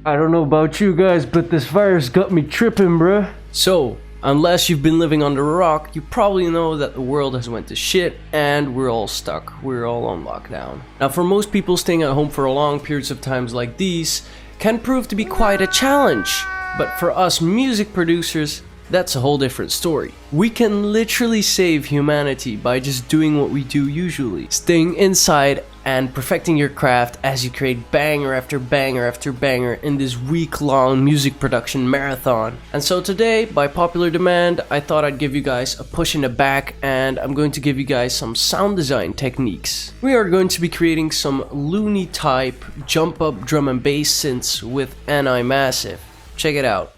I don't know about you guys, but this virus got me tripping, bruh. So, unless you've been living under a rock, you probably know that the world has went to shit and we're all stuck. We're all on lockdown. Now, for most people, staying at home for long periods of times like these can prove to be quite a challenge. But for us music producers, that's a whole different story. We can literally save humanity by just doing what we do usually. Staying inside and perfecting your craft as you create banger after banger after banger in this week-long music production marathon. And so today, by popular demand, I thought I'd give you guys a push in the back and I'm going to give you guys some sound design techniques. We are going to be creating some Looney type jump up drum and bass synths with NI Massive. Check it out.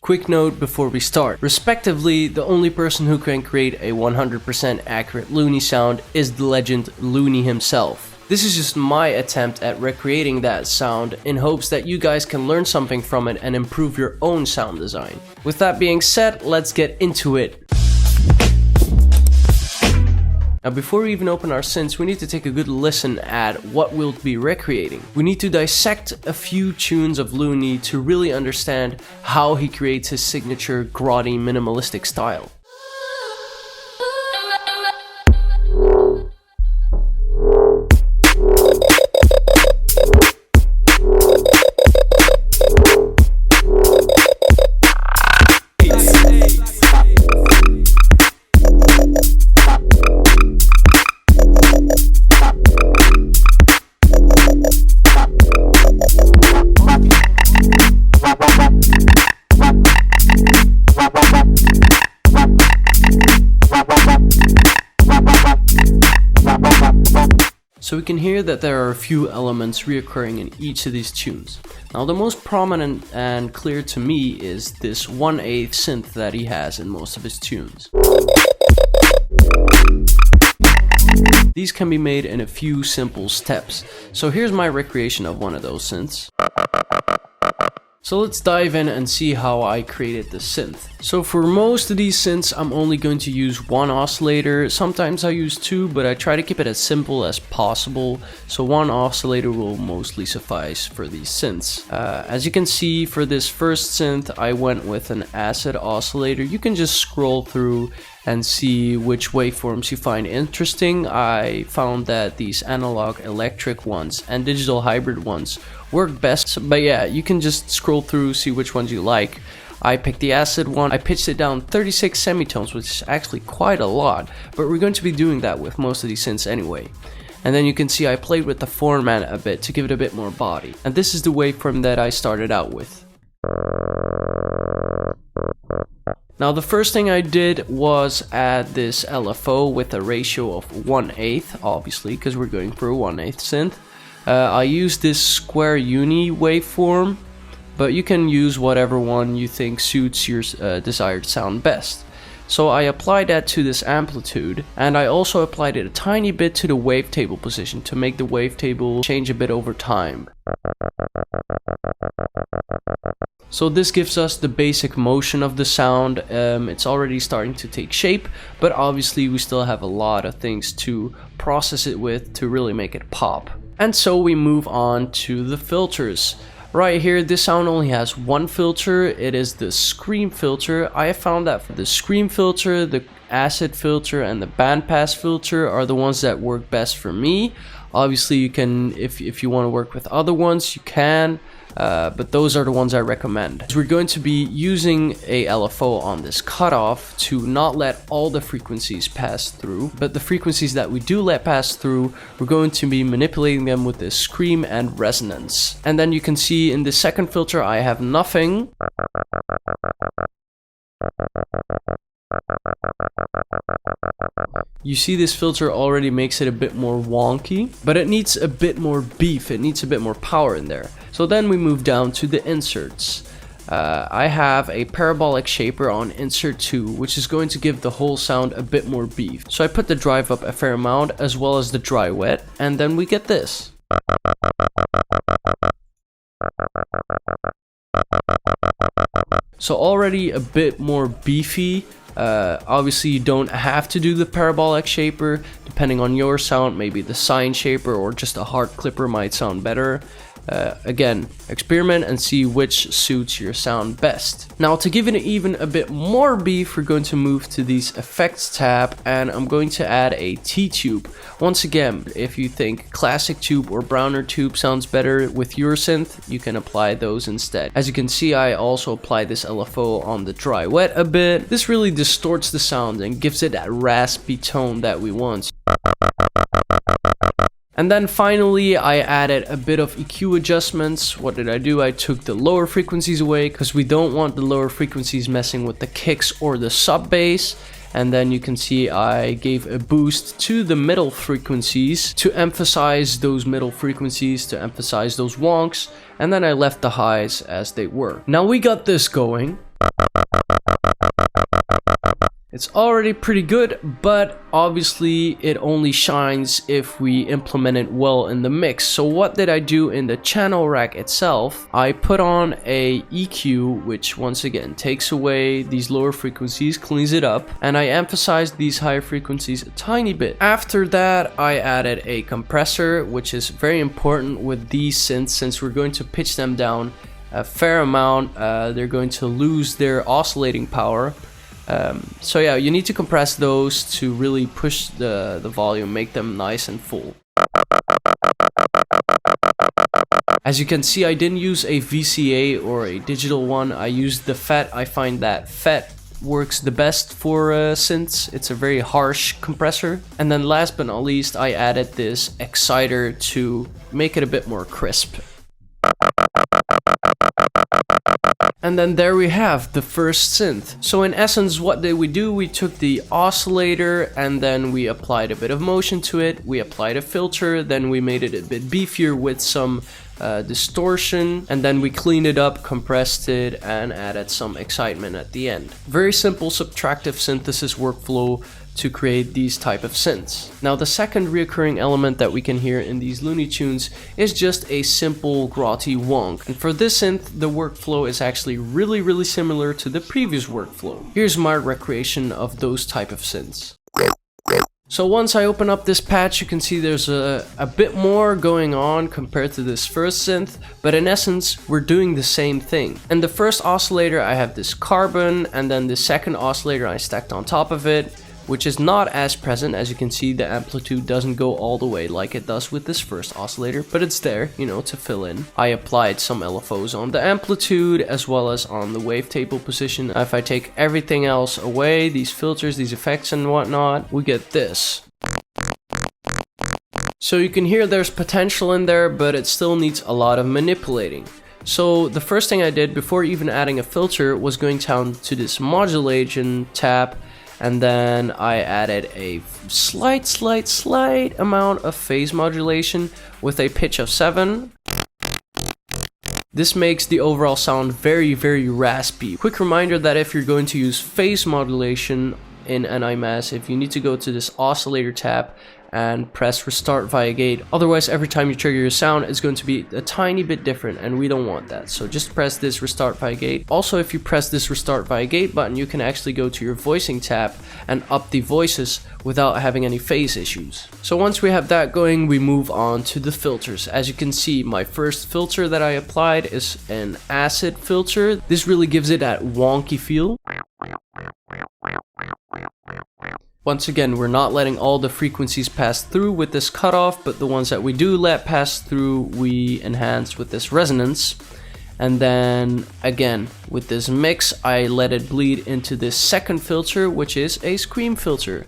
Quick note before we start. Respectively, the only person who can create a 100% accurate Looney sound is the legend Looney himself. This is just my attempt at recreating that sound in hopes that you guys can learn something from it and improve your own sound design. With that being said, let's get into it. Now before we even open our synths, we need to take a good listen at what we'll be recreating. We need to dissect a few tunes of Looney to really understand how he creates his signature grotty minimalistic style. So we can hear that there are a few elements reoccurring in each of these tunes. Now the most prominent and clear to me is this 1/8 synth that he has in most of his tunes. These can be made in a few simple steps. So here's my recreation of one of those synths. So let's dive in and see how I created the synth. So for most of these synths, I'm only going to use one oscillator. Sometimes I use two, but I try to keep it as simple as possible. So one oscillator will mostly suffice for these synths. As you can see, for this first synth, I went with an acid oscillator. You can just scroll through and see which waveforms you find interesting. I found that these analog electric ones and digital hybrid ones work best, but yeah, you can just scroll through, see which ones you like. I picked the acid one. I pitched it down 36 semitones, which is actually quite a lot, but we're going to be doing that with most of these synths anyway. And then you can see I played with the format a bit to give it a bit more body. And this is the waveform that I started out with. Now the first thing I did was add this LFO with a ratio of 1/8, obviously, because we're going for a 1/8 synth. I used this square uni waveform, but you can use whatever one you think suits your desired sound best. So I applied that to this amplitude, and I also applied it a tiny bit to the wavetable position to make the wavetable change a bit over time. So this gives us the basic motion of the sound. It's already starting to take shape, but obviously we still have a lot of things to process it with to really make it pop. And so we move on to the filters. Right here, this sound only has one filter. It is the scream filter. I have found that for the scream filter, the acid filter, and the bandpass filter are the ones that work best for me. Obviously, you can, if you want to work with other ones, you can. But those are the ones I recommend. We're going to be using a LFO on this cutoff to not let all the frequencies pass through, but the frequencies that we do let pass through, we're going to be manipulating them with this scream and resonance. And then you can see in the second filter I have nothing. You see this filter already makes it a bit more wonky, but it needs a bit more beef, it needs a bit more power in there. So then we move down to the inserts. I have a parabolic shaper on insert 2, which is going to give the whole sound a bit more beef. So I put the drive up a fair amount as well as the dry wet, and then we get this. So already a bit more beefy. Obviously you don't have to do the parabolic shaper. Depending on your sound, maybe the sine shaper or just a hard clipper might sound better. Again, experiment and see which suits your sound best. Now to give it even a bit more beef, we're going to move to these effects tab, and I'm going to add a T-tube. Once again, if you think classic tube or Browner tube sounds better with your synth, you can apply those instead. As you can see, I also applied this LFO on the dry wet a bit. This really distorts the sound and gives it that raspy tone that we want. And then finally, I added a bit of EQ adjustments. What did I do? I took the lower frequencies away because we don't want the lower frequencies messing with the kicks or the sub bass. And then you can see I gave a boost to the middle frequencies to emphasize those middle frequencies, to emphasize those wonks. And then I left the highs as they were. Now we got this going. It's already pretty good, but obviously it only shines if we implement it well in the mix. So what did I do in the channel rack itself? I put on a EQ, which once again takes away these lower frequencies, cleans it up, and I emphasized these higher frequencies a tiny bit. After that, I added a compressor, which is very important with these synths since we're going to pitch them down a fair amount. They're going to lose their oscillating power. So yeah, you need to compress those to really push the volume, make them nice and full. As you can see, I didn't use a VCA or a digital one. I used the FET. I find that FET works the best for synths. It's a very harsh compressor. And then last but not least, I added this exciter to make it a bit more crisp. And then there we have the first synth. So in essence, what did we do? We took the oscillator and then we applied a bit of motion to it. We applied a filter, then we made it a bit beefier with some distortion, and then we cleaned it up, compressed it, and added some excitement at the end. Very simple subtractive synthesis workflow to create these type of synths. Now the second recurring element that we can hear in these Looney Tunes is just a simple grotty wonk. And for this synth, the workflow is actually really similar to the previous workflow. Here's my recreation of those type of synths. So once I open up this patch, you can see there's a bit more going on compared to this first synth, but in essence, we're doing the same thing. In the first oscillator, I have this carbon, and then the second oscillator I stacked on top of it, which is not as present. As you can see, the amplitude doesn't go all the way like it does with this first oscillator, but it's there, you know, to fill in. I applied some LFOs on the amplitude as well as on the wavetable position. If I take everything else away, these filters, these effects and whatnot, we get this. So you can hear there's potential in there, but it still needs a lot of manipulating. So the first thing I did before even adding a filter was going down to this Modulation tab, and then I added a slight amount of phase modulation with a pitch of 7. This makes the overall sound very raspy. Quick reminder that if you're going to use phase modulation in NIMAS, if you need to go to this Oscillator tab and press restart via gate. Otherwise, every time you trigger your sound, it's going to be a tiny bit different, and we don't want that. So just press this restart via gate. Also, if you press this restart via gate button, you can actually go to your voicing tab and up the voices without having any phase issues. So once we have that going, we move on to the filters. As you can see, my first filter that I applied is an acid filter. This really gives it that wonky feel. Once again, we're not letting all the frequencies pass through with this cutoff, but the ones that we do let pass through, we enhance with this resonance. And then again, with this mix, I let it bleed into this second filter, which is a scream filter.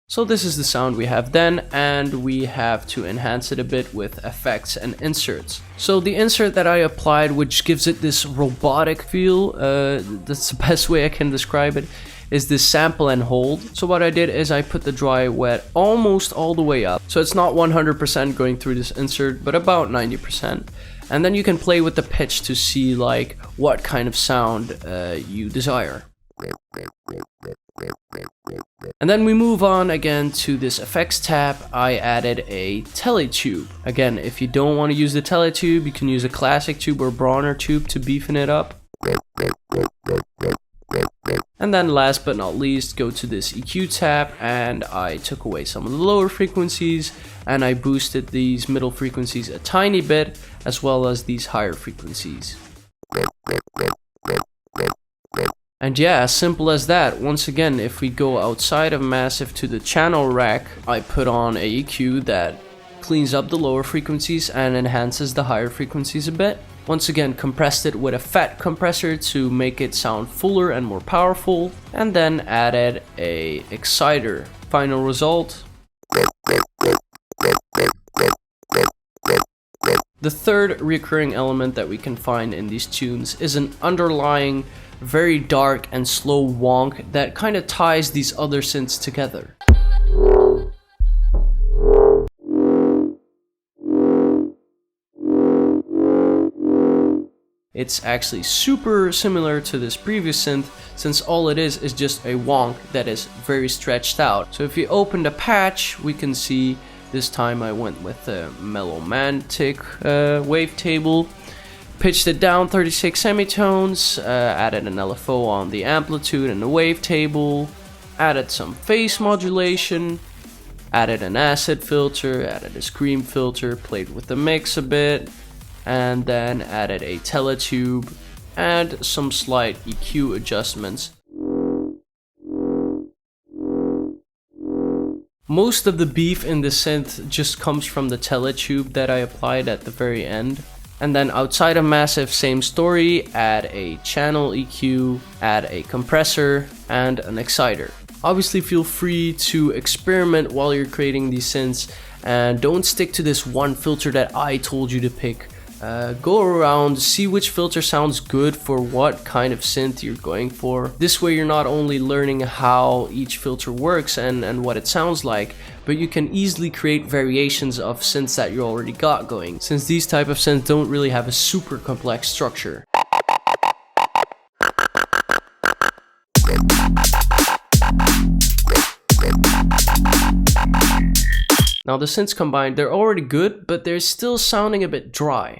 So this is the sound we have then, and we have to enhance it a bit with effects and inserts. So the insert that I applied, which gives it this robotic feel, that's the best way I can describe it, is this sample and hold. So what I did is I put the dry wet almost all the way up. So it's not 100% going through this insert, but about 90%. And then you can play with the pitch to see like what kind of sound you desire. And then we move on again to this effects tab. I added a teletube. Again, if you don't want to use the teletube, you can use a classic tube or Bronner tube to beefen it up. And then last but not least, go to this EQ tab, and I took away some of the lower frequencies and I boosted these middle frequencies a tiny bit, as well as these higher frequencies. And yeah, as simple as that. Once again, if we go outside of Massive to the channel rack, I put on a EQ that cleans up the lower frequencies and enhances the higher frequencies a bit. Once again, compressed it with a fat compressor to make it sound fuller and more powerful, and then added a exciter. Final result. The third recurring element that we can find in these tunes is an underlying very dark and slow wonk that kind of ties these other synths together. It's actually super similar to this previous synth, since all it is just a wonk that is very stretched out. So if you open the patch, we can see this time I went with the Melomantic wavetable. Pitched it down 36 semitones, added an LFO on the amplitude and the wavetable, added some phase modulation, added an acid filter, added a scream filter, played with the mix a bit, and then added a teletube and some slight EQ adjustments. Most of the beef in the synth just comes from the teletube that I applied at the very end. And then outside of Massive, same story, add a channel EQ, add a compressor, and an exciter. Obviously feel free to experiment while you're creating these synths, and don't stick to this one filter that I told you to pick. Go around, see which filter sounds good for what kind of synth you're going for. This way you're not only learning how each filter works and what it sounds like, but you can easily create variations of synths that you already got going, since these type of synths don't really have a super complex structure. Now the synths combined, they're already good, but they're still sounding a bit dry.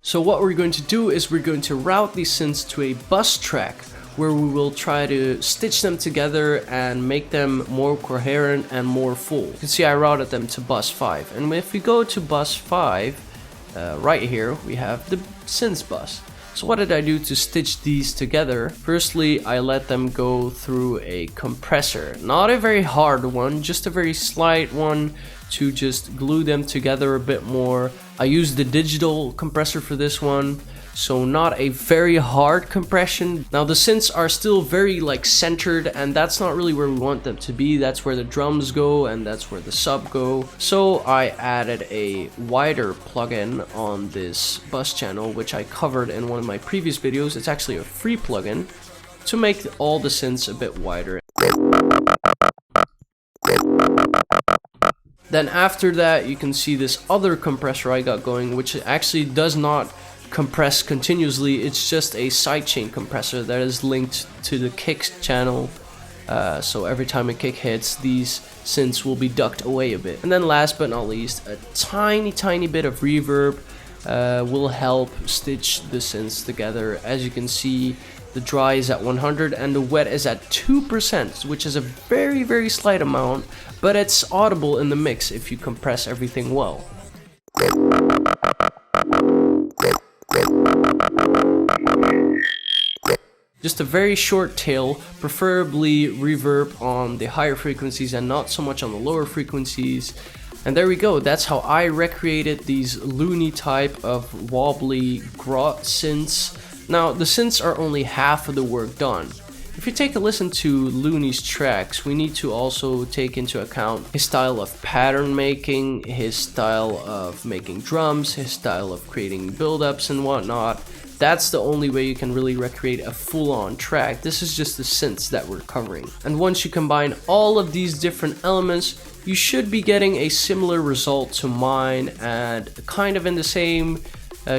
So what we're going to do is we're going to route these synths to a bus track, where we will try to stitch them together and make them more coherent and more full. You can see I routed them to bus 5, and if we go to bus 5, right here we have the synths bus. So what did I do to stitch these together? Firstly, I let them go through a compressor. Not a very hard one, just a very slight one to just glue them together a bit more. I used the digital compressor for this one, so not a very hard compression. Now the synths are still very centered, and that's not really where we want them to be. That's where the drums go and that's where the sub go. So I added a wider plugin on this bus channel, which I covered in one of my previous videos. It's actually a free plugin to make all the synths a bit wider. Then after that, you can see this other compressor I got going, which actually does not compress continuously. It's just a sidechain compressor that is linked to the kick channel, so every time a kick hits, these synths will be ducked away a bit. And then last but not least, a tiny bit of reverb will help stitch the synths together. As you can see, the dry is at 100 and the wet is at 2%, which is a very slight amount, but it's audible in the mix if you compress everything well. Just a very short tail, preferably reverb on the higher frequencies and not so much on the lower frequencies. And there we go, that's how I recreated these Looney type of wobbly grot synths. Now the synths are only half of the work done. If you take a listen to Looney's tracks, we need to also take into account his style of pattern making, his style of making drums, his style of creating build-ups and whatnot. That's the only way you can really recreate a full-on track. This is just the synths that we're covering. And once you combine all of these different elements, you should be getting a similar result to mine, and kind of in the same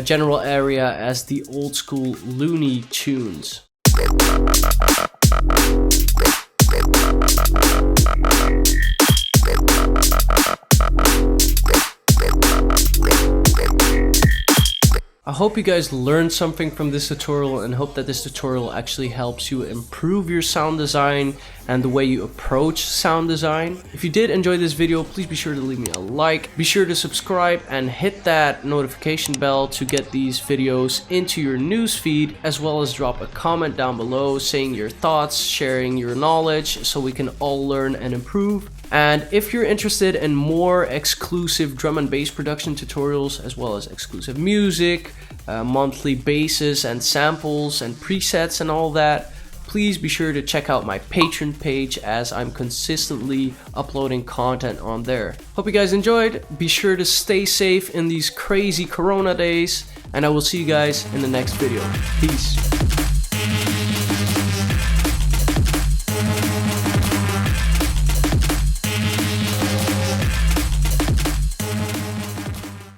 general area as the old school Looney tunes. I hope you guys learned something from this tutorial and hope that this tutorial actually helps you improve your sound design and the way you approach sound design. If you did enjoy this video, please be sure to leave me a like. Be sure to subscribe and hit that notification bell to get these videos into your news feed, as well as drop a comment down below saying your thoughts, sharing your knowledge so we can all learn and improve. And if you're interested in more exclusive drum and bass production tutorials, as well as exclusive music, monthly basses and samples and presets and all that, please be sure to check out my Patreon page, as I'm consistently uploading content on there. Hope you guys enjoyed. Be sure to stay safe in these crazy corona days, and I will see you guys in the next video. Peace.